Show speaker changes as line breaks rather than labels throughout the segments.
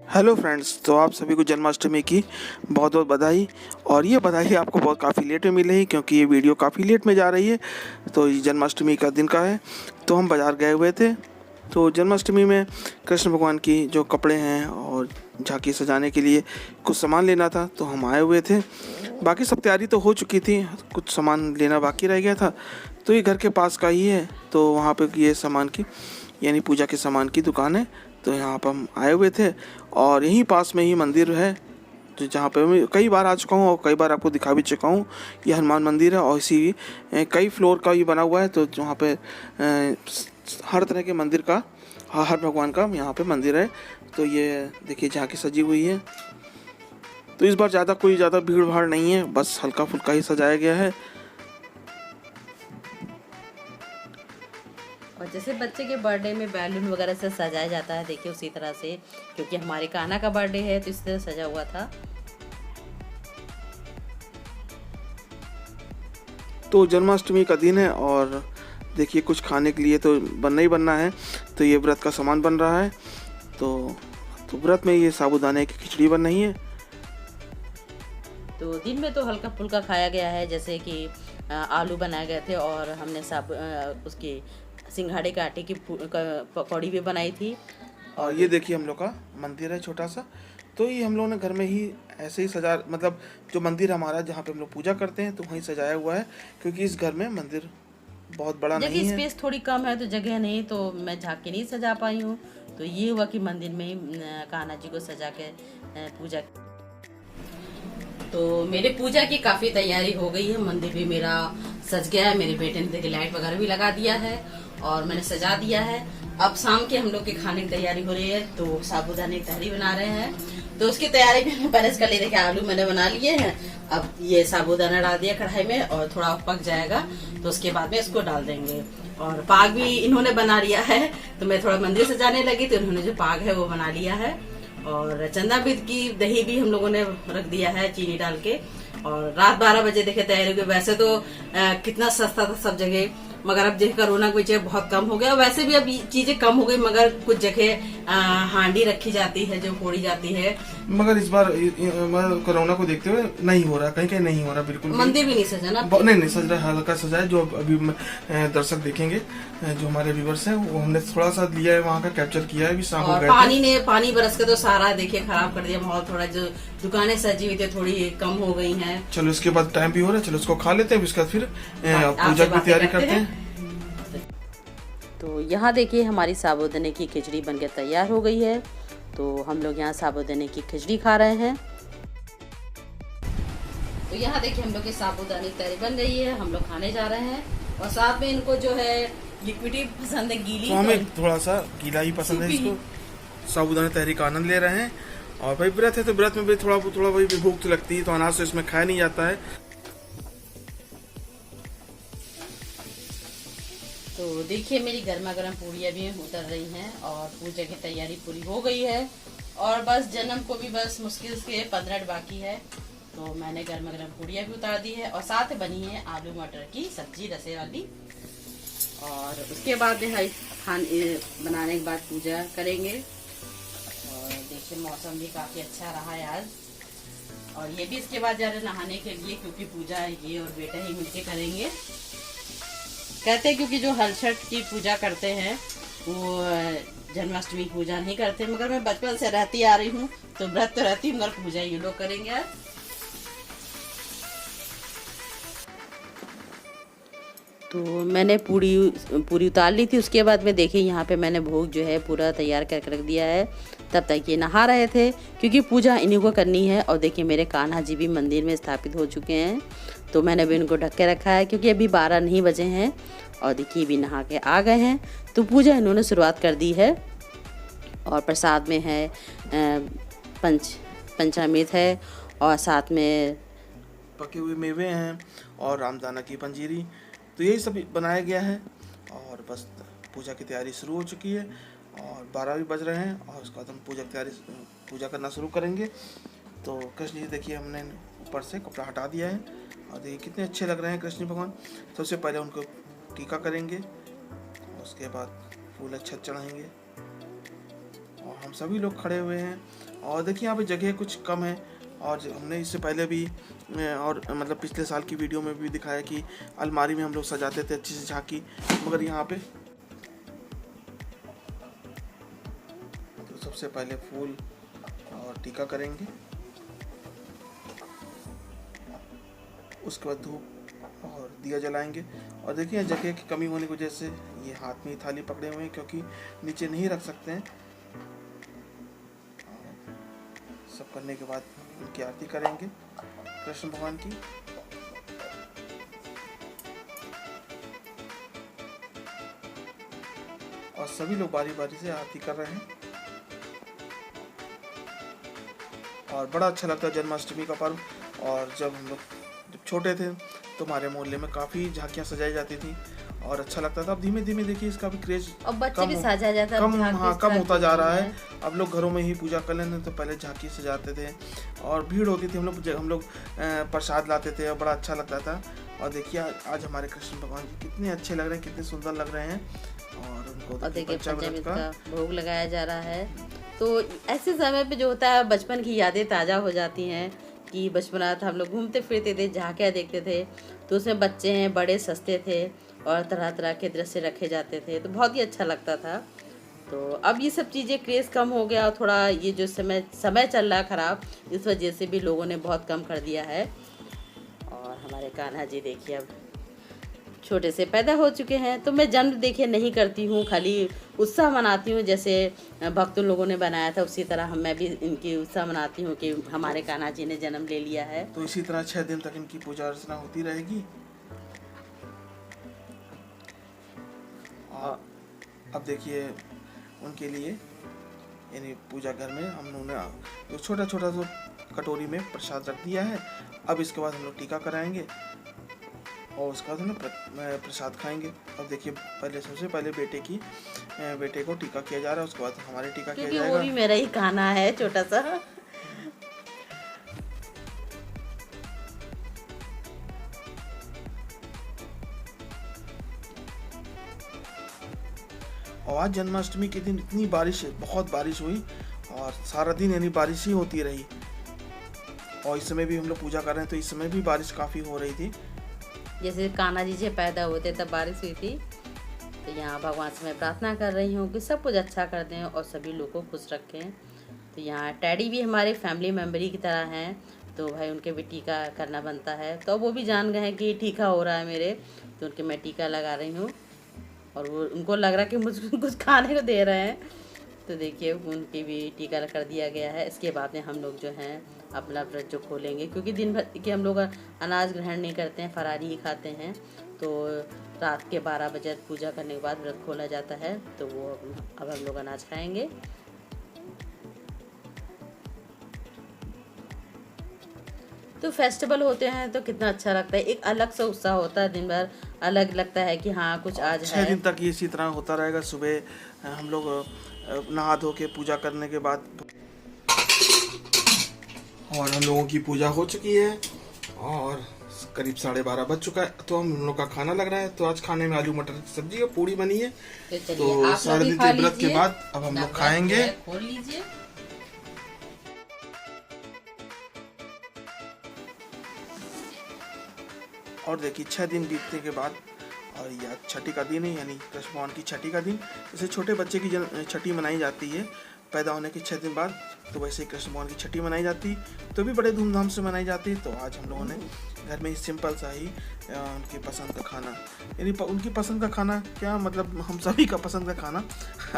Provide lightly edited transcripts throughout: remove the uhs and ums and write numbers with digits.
Hello friends, तो आप सभी को जन्माष्टमी की बहुत बहुत बधाई। और ये बधाई आपको बहुत काफ़ी लेट में मिल रही क्योंकि ये वीडियो काफ़ी लेट में जा रही है। तो ये जन्माष्टमी का दिन का है। तो हम बाज़ार गए हुए थे। तो जन्माष्टमी में कृष्ण भगवान की जो कपड़े हैं और झांकी सजाने के लिए कुछ सामान लेना था, तो हम आए हुए थे। बाकी सब तैयारी तो हो चुकी थी, कुछ सामान लेना बाकी रह गया था। तो ये घर के पास का ही है, तो वहाँ पे ये सामान की यानी पूजा के सामान की दुकान है। तो यहाँ पर हम आए हुए थे और यहीं पास में ही मंदिर है, जो जहाँ पे मैं कई बार आ चुका हूँ और कई बार आपको दिखा भी चुका हूँ। ये हनुमान मंदिर है और इसी कई फ्लोर का ये बना हुआ है। तो वहाँ पे हर तरह के मंदिर का, हर भगवान का यहाँ पे मंदिर है। तो ये देखिए झांकी सजी हुई है। तो इस बार ज़्यादा भीड़ भाड़ नहीं है, बस हल्का फुल्का ही सजाया गया है।
और जैसे बच्चे के बर्थडे में बैलून वगैरह से सजाया जाता है, देखिए उसी तरह से, क्योंकि हमारे कान्हा का बर्थडे है तो इस तरह सजा हुआ था।
तो जन्माष्टमी का दिन है और देखिए कुछ खाने के लिए तो बनना ही बनना है। तो ये व्रत का सामान बन रहा है। तो व्रत में ये साबूदाने की खिचड़ी बन रही है।
तो दिन में तो हल्का फुल्का खाया गया है, जैसे कि आलू बनाए गए थे और हमने उसकी सिंघाड़े के आटे की पकौड़ी भी बनाई थी।
और ये देखिए हम लोग का मंदिर है छोटा सा। तो ये हम लोगों ने घर में ही ऐसे ही सजा, मतलब जो मंदिर हमारा जहाँ पे हम लोग पूजा करते हैं तो वहीं सजाया हुआ है, क्योंकि इस घर में मंदिर बहुत बड़ा नहीं
जगह
है।
स्पेस थोड़ी कम है तो जगह नहीं, तो मैं झांकी नहीं सजा पाई हूँ। तो ये हुआ कि मंदिर में ही कान्हा जी को सजा के पूजा। तो मेरे पूजा की काफी तैयारी हो गई है, मंदिर भी मेरा सज गया है। मेरे बेटे ने देखिए लाइट वगैरह भी लगा दिया है और मैंने सजा दिया है। अब शाम के हम लोग के खाने की तैयारी हो रही है, तो साबूदाने की तहरी बना रहे हैं। तो उसकी तैयारी भी हम पहले कर लिए। देखिए आलू मैंने बना लिए हैं, अब ये साबूदाना डाल दिया कढ़ाई में और थोड़ा पक जाएगा तो उसके बाद में इसको डाल देंगे। और पाग भी इन्होंने बना लिया है, तो मैं थोड़ा मंदिर सजाने लगी तो इन्होंने जो पाग है वो बना लिया है। और चंदा बीज की दही भी हम लोगों ने रख दिया है चीनी डाल के। और रात 12 बजे देखे तैयारी हुई। वैसे तो कितना सस्ता था सब जगह, मगर अब जगह कोरोना की वजह बहुत कम हो गया। वैसे भी अब चीजें कम हो गई, मगर कुछ जगह हांडी रखी जाती है जो फोड़ी जाती है।
मगर इस बार कोरोना को देखते हुए नहीं हो रहा, कहीं कहीं नहीं हो रहा, बिल्कुल
मंदिर भी नहीं सजा ना,
नहीं सज रहा, हल्का सजा है। जो अभी दर्शक देखेंगे, जो हमारे व्यूवर्स हैं, वो हमने थोड़ा सा लिया है, वहाँ का कैप्चर किया है। अभी शाम हो गए
पानी बरस के तो सारा देखिए खराब कर दिया माहौल। थोड़ा जो दुकानें सजी हुई थी थोड़ी कम हो गई हैं।
चलो इसके बाद टाइम भी हो रहा है, चलो इसको खा लेते हैं, उसके बाद फिर पूजा की तैयारी करते हैं।
तो यहाँ देखिए हमारी साबूदाने की खिचड़ी बनकर तैयार हो गई है। तो हम लोग यहाँ साबूदाने की खिचड़ी खा रहे हैं। तो यहाँ देखिए हम लोग की साबूदाने की तैयारी बन रही है, हम लोग खाने जा रहे हैं। और साथ में इनको जो है लिक्विडी पसंद है, गीली,
तो हमें थोड़ा सा गीला ही पसंद है। इसको साबूदाना तहरी का आनंद ले रहे हैं। और भाई व्रत है तो व्रत में भी थोड़ा भाई भूख तो लगती है, तो अनाज तो इसमें खाया नहीं जाता है।
तो देखिए मेरी गर्मा गर्म पूड़ियाँ भी उतर रही हैं और पूजा की तैयारी पूरी हो गई है। और बस जन्म को भी बस मुश्किल से 15 मिनट बाकी है। तो मैंने गर्मा गर्म पूड़ियाँ भी उतार दी है और साथ बनी है आलू मटर की सब्जी रसे वाली। और उसके बाद खाने बनाने के बाद पूजा करेंगे। और देखिए मौसम भी काफ़ी अच्छा रहा है आज। और ये भी इसके बाद जा रहे नहाने के लिए, क्योंकि पूजा ये और बेटा ही मिलके करेंगे। कहते हैं क्योंकि जो हलछठ की पूजा करते हैं वो जन्माष्टमी पूजा नहीं करते, मगर मैं बचपन से रहती आ रही हूँ तो व्रत तो रहती हूँ, मगर पूजा ये लोग करेंगे आज। तो मैंने पूरी उतार ली थी। उसके बाद में देखिए यहाँ पे मैंने भोग जो है पूरा तैयार करके रख दिया है। तब तक ये नहा रहे थे क्योंकि पूजा इन्हीं को करनी है। और देखिए मेरे कान्हा जी भी मंदिर में स्थापित हो चुके हैं, तो मैंने भी उनको ढक के रखा है क्योंकि अभी 12 नहीं बजे हैं। और देखिए भी नहा के आ गए हैं, तो पूजा इन्होंने शुरुआत कर दी है। और प्रसाद में है पंचामृत है और साथ में
पके हुए मेवे हैं और रामदाना की पंजीरी। तो यही सब बनाया गया है। और बस पूजा की तैयारी शुरू हो चुकी है और 12 भी बज रहे हैं। और उसके बाद हम पूजा करना शुरू करेंगे। तो कृष्ण जी देखिए हमने ऊपर से कपड़ा हटा दिया है और देखिए कितने अच्छे लग रहे हैं कृष्ण भगवान। सबसे पहले उनको टीका करेंगे, उसके बाद फूल अक्षत चढ़ाएंगे। और हम सभी लोग खड़े हुए हैं और देखिए यहाँ पे जगह कुछ कम है, और हमने इससे पहले भी और मतलब पिछले साल की वीडियो में भी दिखाया कि अलमारी में हम लोग सजाते थे अच्छी से झांकी, मगर यहाँ पे तो सबसे पहले फूल और टीका करेंगे, उसके बाद धूप और दिया जलाएंगे। और देखिए जगह की कमी होने की वजह से ये हाथ में थाली पकड़े हुए हैं, क्योंकि नीचे नहीं रख सकते हैं। सब करने के बाद उनकी आरती करेंगे कृष्ण भगवान की। और सभी लोग बारी बारी से आरती कर रहे हैं, और बड़ा अच्छा लगता है जन्माष्टमी का पर्व। और जब हम लोग छोटे थे तो हमारे मोहल्ले में काफ़ी झांकियाँ सजाई जाती थी और अच्छा लगता था। अब धीमे धीमे देखिए इसका भी क्रेज कम होता जा रहा है। अब लोग घरों में ही पूजा कर लेते, तो पहले झांकी सजाते थे और भीड़ होती थी। हम लोग प्रसाद लाते थे और बड़ा अच्छा लगता था। और देखिए आज हमारे कृष्ण भगवान जी कितने अच्छे लग रहे हैं, कितने सुंदर लग रहे हैं। और उनको
देखिए पंचामृत का भोग लगाया जा रहा है। तो ऐसे समय पे जो होता है बचपन की यादें ताज़ा हो जाती हैं कि बचपना था, हम लोग घूमते फिरते थे, झांकियाँ देखते थे, तो उसमें बच्चे हैं बड़े सस्ते थे और तरह तरह के दृश्य रखे जाते थे, तो बहुत ही अच्छा लगता था। तो अब ये सब चीज़ें क्रेज़ कम हो गया और थोड़ा ये जो समय चल रहा है ख़राब, इस वजह से भी लोगों ने बहुत कम कर दिया है। और हमारे कान्हा जी देखिए अब छोटे से पैदा हो चुके हैं। तो मैं जन्म देखिए नहीं करती हूँ, खाली उत्साह मनाती हूँ, जैसे भक्तों लोगों ने बनाया था उसी तरह मैं भी इनकी उत्साह मनाती हूँ कि हमारे कान्हा जी ने जन्म ले लिया है।
तो इसी तरह 6 दिन तक इनकी पूजा अर्चना होती रहेगी। और अब देखिए उनके लिए यानी पूजा घर में हम लोगों ने छोटा छोटा सा कटोरी में प्रसाद रख दिया है। अब इसके बाद हम लोग टीका कराएंगे और उसके बाद हम प्रसाद खाएंगे। अब देखिए सबसे पहले बेटे को टीका किया जा रहा है, उसके बाद हमारे टीका किया जाएगा।
वो भी मेरा ही खाना है छोटा सा।
और आज जन्माष्टमी के दिन इतनी बहुत बारिश हुई और सारा दिन यानी बारिश ही होती रही। और इस समय भी हम लोग पूजा कर रहे हैं तो इस समय भी बारिश काफ़ी हो रही थी।
जैसे कान्हा जी से पैदा हुए थे तब बारिश हुई थी। तो यहाँ भगवान से मैं प्रार्थना कर रही हूँ कि सब कुछ अच्छा कर दें और सभी लोगों को खुश रखें। तो यहाँ टैडी भी हमारे फैमिली मेम्बर ही की तरह हैं, तो भाई उनके भी टीका करना बनता है। तो वो भी जान गए हैं कि टीका हो रहा है मेरे, तो उनके मैं टीका लगा रही हूँ और वो उनको लग रहा है कि मुझे कुछ खाने को दे रहे हैं। तो देखिए उनकी भी टीका कर दिया गया है। इसके बाद में हम लोग जो हैं अपना व्रत जो खोलेंगे, क्योंकि दिन भर के हम लोग अनाज ग्रहण नहीं करते हैं, फरारी ही खाते हैं। तो रात के 12 बजे पूजा करने के बाद व्रत खोला जाता है, तो वो अब हम लोग अनाज खाएंगे। तो फेस्टिवल होते हैं तो कितना अच्छा लगता है, एक अलग सा उत्साह होता है, दिन भर अलग लगता है कि हाँ कुछ आज है।
6 दिन तक ये इसी तरह होता रहेगा। सुबह हम लोग नहा धो के पूजा करने के बाद, और हम लोगों की पूजा हो चुकी है और करीब 12:30 बज चुका है। तो हम लोग का खाना लग रहा है। तो आज खाने में आलू मटर की सब्जी और पूड़ी बनी है। तो 7 दिन के व्रत के बाद अब हम लोग खाएंगे।
खोल लीजिए।
और देखिए 6 दिन बीतने के बाद, और यह छठी का दिन है, यानी कृष्ण भगवान की छठी का दिन। जैसे छोटे बच्चे की छठी मनाई जाती है पैदा होने के 6 दिन बाद, तो वैसे ही कृष्ण भगवान की छठी मनाई जाती, तो भी बड़े धूमधाम से मनाई जाती। तो आज हम लोगों ने घर में ही सिंपल सा ही उनकी पसंद का खाना, यानी उनकी पसंद का खाना क्या मतलब हम सभी का पसंद का खाना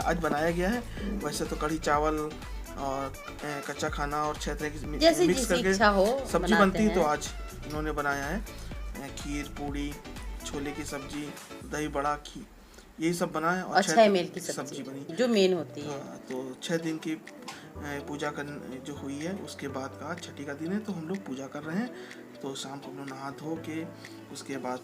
आज बनाया गया है। वैसे तो कढ़ी चावल और कच्चा खाना और 6 तरह की मिक्स करके सब्जी बनती है, तो आज इन्होंने बनाया है खीर, पूड़ी, छोले की सब्जी, दही बड़ा, यही सब बना है। और
6 मेल की
सब्जी बनी
जो मेन होती है।
तो 6 दिन की पूजा जो हुई है उसके बाद का छठी का दिन है, तो हम लोग पूजा कर रहे हैं। तो शाम को हम लोग नहा धो के उसके बाद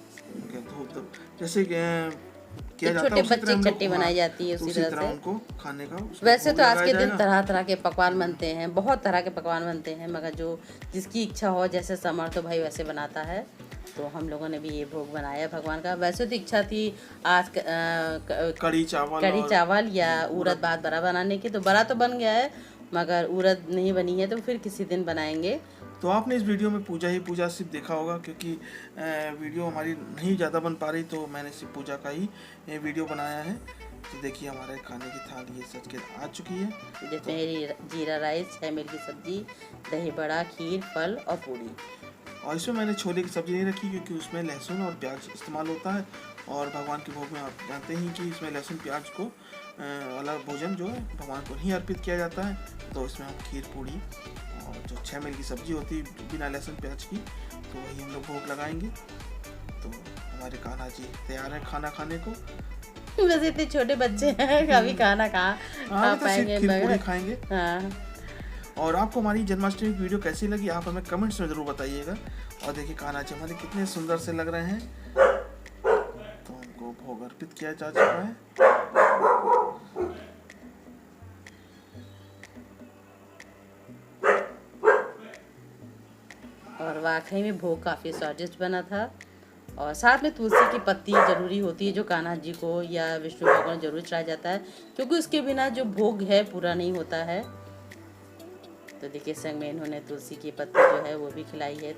धूप जैसे किया जाता है,
बच्चे की चट्टी बनाई जाती है उसी तरह से
उनको खाने का।
वैसे तो आज के दिन तरह तरह के पकवान बनते हैं, बहुत तरह के पकवान बनते हैं, मगर जो जिसकी इच्छा हो, जैसे समर्थ हो भाई वैसे बनाता है। तो हम लोगों ने भी ये भोग बनाया भगवान का। वैसे तो इच्छा थी आज
कढ़ी चावल
या उड़द भात बड़ा बनाने की, तो बड़ा तो बन गया है मगर उड़द नहीं बनी है तो फिर किसी दिन बनाएंगे।
तो आपने इस वीडियो में पूजा ही पूजा सिर्फ देखा होगा, क्योंकि वीडियो हमारी नहीं ज़्यादा बन पा रही, तो मैंने सिर्फ पूजा का ही वीडियो बनाया है। तो देखिए हमारे खाने की थाली ये सज के आ चुकी है,
जिसमें जीरा राइस, 6 मील की सब्जी, दही बड़ा, खीर, फल और पूड़ी।
और इसमें मैंने छोले की सब्ज़ी नहीं रखी क्योंकि उसमें लहसुन और प्याज इस्तेमाल होता है, और भगवान के भोग में आप जानते ही कि इसमें लहसुन प्याज को वाला भोजन जो है भगवान को नहीं अर्पित किया जाता है। तो इसमें हम खीर, पूड़ी और जो 6 मील की सब्ज़ी होती है बिना लहसुन प्याज की, तो वही हम लोग भोग लगाएंगे। तो हमारे कान्हा जी तैयार है खाना खाने को।
वैसे इतने छोटे बच्चे हैं, कभी खाना खा पाएंगे,
खीर पूड़ी खाएंगे।
हाँ।
और आपको हमारी जन्माष्टमी की वीडियो कैसी लगी आप हमें कमेंट्स में ज़रूर बताइएगा। और देखिए कान्हा जी हमारे कितने सुंदर से लग रहे हैं। तो उनको भोग अर्पित किया जा चुका है।
और वाकई में भोग काफ़ी स्वादिष्ट बना था। और साथ में तुलसी की पत्ती ज़रूरी होती है, जो कान्हा जी को या विष्णु भगवान जरूर चढ़ाया जाता है, क्योंकि उसके बिना जो भोग है पूरा नहीं होता है। तो देखिए संग में इन्होंने तुलसी की पत्ती जो है वो भी खिलाई है।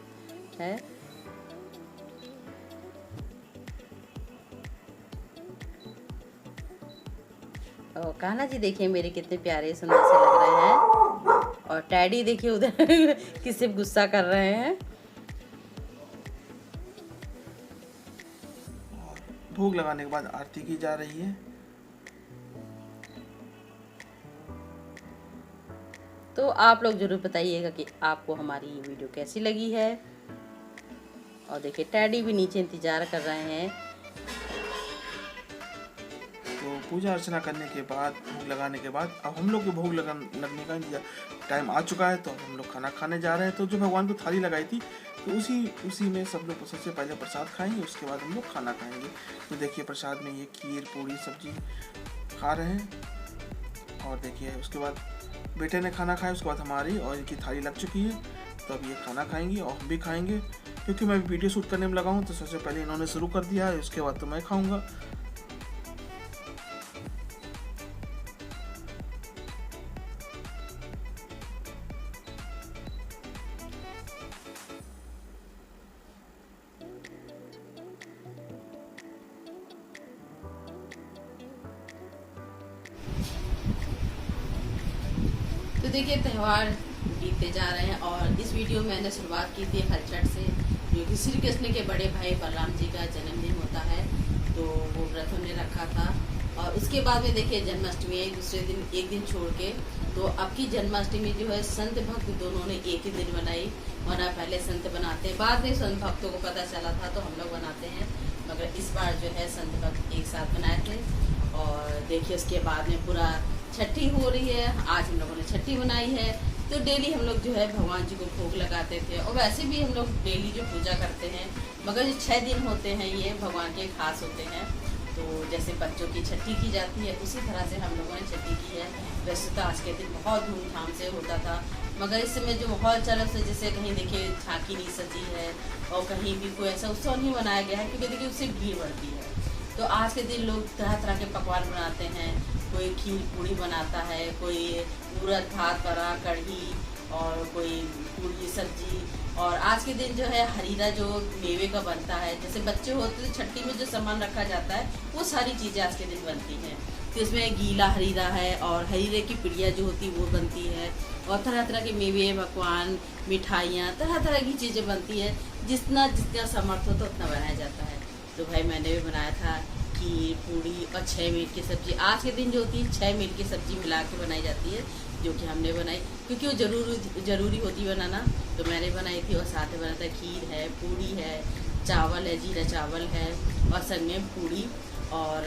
और कान्हा जी देखिए मेरे कितने प्यारे सुंदर से लग रहे हैं। और टैडी देखिए उधर किसी गुस्सा कर रहे हैं।
भोग लगाने के बाद आरती की जा रही है।
तो आप लोग जरूर बताइएगा कि आपको हमारी ये वीडियो कैसी लगी है। और देखिए टैडी भी नीचे इंतजार कर रहे हैं।
तो पूजा अर्चना करने के बाद, भोग लगाने के बाद अब हम लोग के भोग लगने का टाइम आ चुका है। तो अब हम लोग खाना खाने जा रहे हैं। तो जो भगवान को थाली लगाई थी तो उसी में सब लोग सबसे पहले प्रसाद खाएंगे, उसके बाद हम लोग खाना खाएंगे। तो देखिए प्रसाद में ये खीर, पूड़ी, सब्जी खा रहे हैं। और देखिए उसके बाद बेटे ने खाना खाया, उसके बाद हमारी और इनकी थाली लग चुकी है। तो अब ये खाना खाएंगी और हम भी खाएंगे, क्योंकि मैं वीडियो शूट करने में लगा हूँ। तो सबसे पहले इन्होंने शुरू कर दिया है, उसके बाद तो मैं खाऊंगा।
तो देखिए त्यौहार बीतते जा रहे हैं। और इस वीडियो में मैंने शुरुआत की थी हलचट से, जो कि श्री कृष्ण के बड़े भाई बलराम जी का जन्मदिन होता है। तो वो व्रत हमने रखा था। और उसके बाद में देखिए जन्माष्टमी है, दूसरे दिन एक दिन छोड़ के। तो अब की जन्माष्टमी जो है संत भक्त दोनों ने एक ही दिन बनाई, वरना पहले संत बनाते हैं, बाद में संत भक्तों को पता चला था तो हम लोग बनाते हैं। मगर इस बार जो है संत भक्त एक साथ बनाए थे। और देखिए उसके बाद में पूरा छठी हो रही है। आज हम लोगों ने छठी बनाई है। तो डेली हम लोग जो है भगवान जी को भोग लगाते थे, और वैसे भी हम लोग डेली जो पूजा करते हैं। मगर जो 6 दिन होते हैं ये भगवान के खास होते हैं। तो जैसे बच्चों की छठी की जाती है, उसी तरह से हम लोगों ने छठी की है। वैसे तो आज के दिन बहुत धूमधाम से होता था, मगर इस समय जो माहौल चला से, जैसे कहीं देखिए झांकी नहीं सजी है और कहीं भी कोई ऐसा उत्सव नहीं मनाया गया है, क्योंकि देखिए उससे भीड़ बढ़ती है। तो आज के दिन लोग तरह तरह के पकवान बनाते हैं। कोई खीर पूड़ी बनाता है, कोई उड़द भात बड़ा, कढ़ी, और कोई पूड़ी सब्जी। और आज के दिन जो है हरीरा जो मेवे का बनता है, जैसे बच्चे होते हैं छठी में जो सामान रखा जाता है वो सारी चीज़ें आज के दिन बनती हैं। तो इसमें गीला हरीरा है और हरीरे की पिड़िया जो होती है वो बनती है। और तरह तरह के मेवे, पकवान, मिठाइयाँ, तरह तरह की चीज़ें बनती है। जितना सामर्थ्य हो तो उतना बनाया जाता है। तो भाई मैंने भी बनाया था खीर, पूड़ी और 6 मीट की सब्जी। आज के दिन जो होती है 6 मीट की सब्जी मिला के बनाई जाती है, जो कि हमने बनाई क्योंकि वो ज़रूरी होती बनाना। तो मैंने बनाई थी। और साथ में बना था खीर है, पूड़ी है, चावल है, जीरा चावल है, और संग में पूड़ी और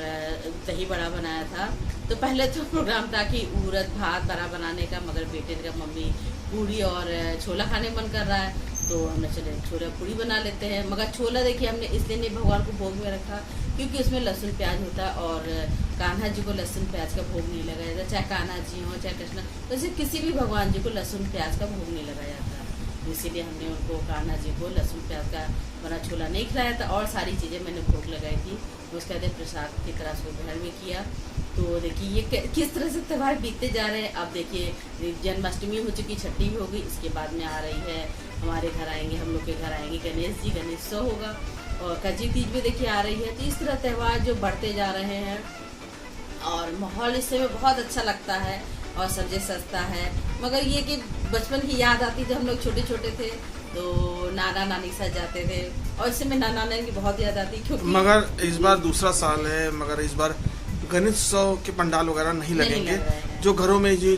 दही बड़ा बनाया था। तो पहले तो प्रोग्राम था कि उड़द भात बड़ा बनाने का, मगर बेटे का मम्मी पूड़ी और छोला खाने मन कर रहा है, तो हमने चले छोला पूड़ी बना लेते हैं। मगर छोला देखिए हमने इसलिए भगवान को भोग में रखा क्योंकि उसमें लहसुन प्याज होता है, और कान्हा जी को लहसुन प्याज का भोग नहीं लगाया जाता। चाहे कान्हा जी हो चाहे कृष्ण, तो किसी भी भगवान जी को लहसुन प्याज का भोग नहीं लगाया जाता। तो इसीलिए हमने उनको कान्हा जी को लहसुन प्याज का बना छोला नहीं खिलाया था। और सारी चीज़ें मैंने भोग लगाई थी। उसके बाद प्रसाद की तरह से ग्रहण भी किया। तो देखिए ये किस तरह से त्योहार बीतते जा रहे हैं। अब देखिए जन्माष्टमी हो चुकी, छठी भी हो गई, इसके बाद में आ रही है हमारे घर आएंगे, हम लोग के घर आएंगे गणेश जी, गणेशोत्सव होगा और कजी तीज भी देखिए आ रही है। तो इस तरह त्योहार जो बढ़ते जा रहे हैं और माहौल इस समय बहुत अच्छा लगता है और सजे सजता है। मगर ये कि बचपन की याद आती जब हम लोग छोटे छोटे थे तो नाना नानी के साथ जाते थे और इस समय नाना नानी की बहुत याद आती क्योंकि
मगर इस बार दूसरा साल है, मगर इस बार गणेश उत्सव के पंडाल वगैरह नहीं लगेंगे। जो घरों में जो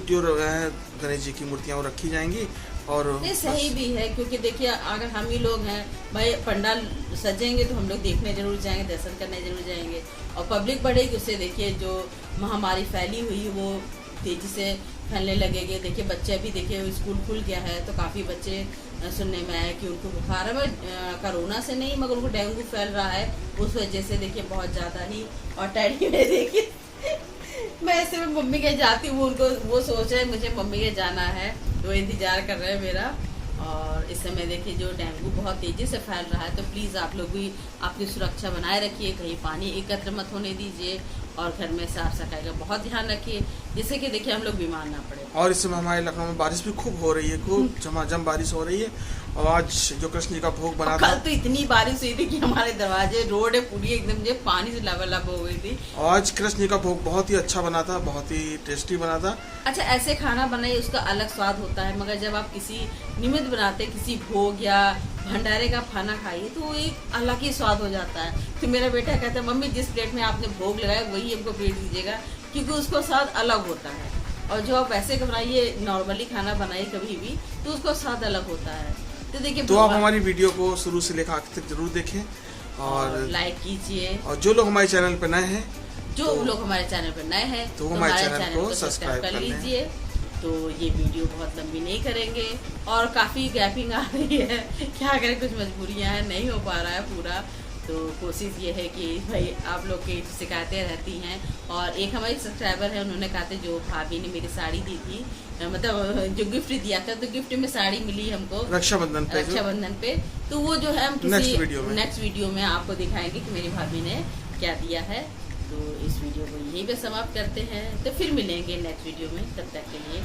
गणेश जी की मूर्तियां वो रखी जाएंगी और
नहीं सही भी है क्योंकि देखिए अगर हम ही लोग हैं भाई पंडाल सजेंगे तो हम लोग देखने जरूर जाएंगे, दर्शन करने जरूर जाएंगे और पब्लिक बढ़ेगी, उससे देखिए जो महामारी फैली हुई है वो तेजी से फैलने लगेगी। देखिए बच्चे अभी देखिए स्कूल खुल गया है तो काफ़ी बच्चे सुनने में आया कि उनको बुखार है, कोरोना से नहीं मगर उनको डेंगू फैल रहा है, उस वजह से देखिए बहुत ज़्यादा ही। और टैडी में देखिए मैं ऐसे में मम्मी के जाती हूँ, उनको वो सोच रहे हैं मुझे मम्मी के जाना है, तो इंतजार कर रहे हैं मेरा। और इस समय देखिए जो डेंगू बहुत तेजी से फैल रहा है तो प्लीज़ आप लोग भी अपनी सुरक्षा बनाए रखिए, कहीं पानी एकत्र मत होने दीजिए और घर में साफ सफाई का बहुत ध्यान रखिए जिससे कि देखिए हम लोग बीमार ना पड़े।
और इस समय हमारे लखनऊ में बारिश भी खूब हो रही है, खूब झमाझम बारिश हो रही है। और आज जो कृष्ण जी का भोग बना था,
कल तो इतनी बारिश हुई थी कि हमारे दरवाजे रोड है पूरी एकदम जो पानी से लबालब हो गई थी।
आज कृष्ण जी का भोग बहुत ही अच्छा बना था, बहुत ही टेस्टी बना था।
अच्छा ऐसे खाना बनाइए उसका अलग स्वाद होता है, मगर जब आप किसी निमित्त बनाते किसी भोग या भंडारे का खाना खाइए तो एक अलग ही स्वाद हो जाता है। तो मेरा बेटा कहता है मम्मी जिस प्लेट में आपने भोग लगाया वही हमको प्लेट दीजिएगा क्योंकि उसका स्वाद अलग होता है। और जो आप ऐसे बनाइए नॉर्मली खाना बनाइए कभी भी तो उसका स्वाद अलग होता है। तो देखिए
तो आप हमारी वीडियो को शुरू से लेकर आखिर तक जरूर देखें और
लाइक कीजिए।
और जो लोग हमारे चैनल पर नए हैं
जो लोग हमारे चैनल पर नए हैं
तो हमारे चैनल को सब्सक्राइब
कर लीजिए। तो ये वीडियो बहुत लंबी नहीं करेंगे और काफ़ी गैपिंग आ रही है, क्या करें कुछ मजबूरियां हैं, नहीं हो पा रहा है पूरा। तो कोशिश ये है कि भाई आप लोग की शिकायतें रहती हैं। और एक हमारी सब्सक्राइबर है उन्होंने कहा था जो भाभी ने मेरी साड़ी दी थी, मतलब जो गिफ्ट दिया था तो गिफ्ट में साड़ी मिली हमको रक्षाबंधन पे। तो वो जो है हम किसी नेक्स्ट वीडियो में आपको दिखाएंगे कि मेरी भाभी ने क्या दिया है। तो इस वीडियो को यहीं पे समाप्त करते हैं, तो फिर मिलेंगे नेक्स्ट वीडियो में, तब तक के लिए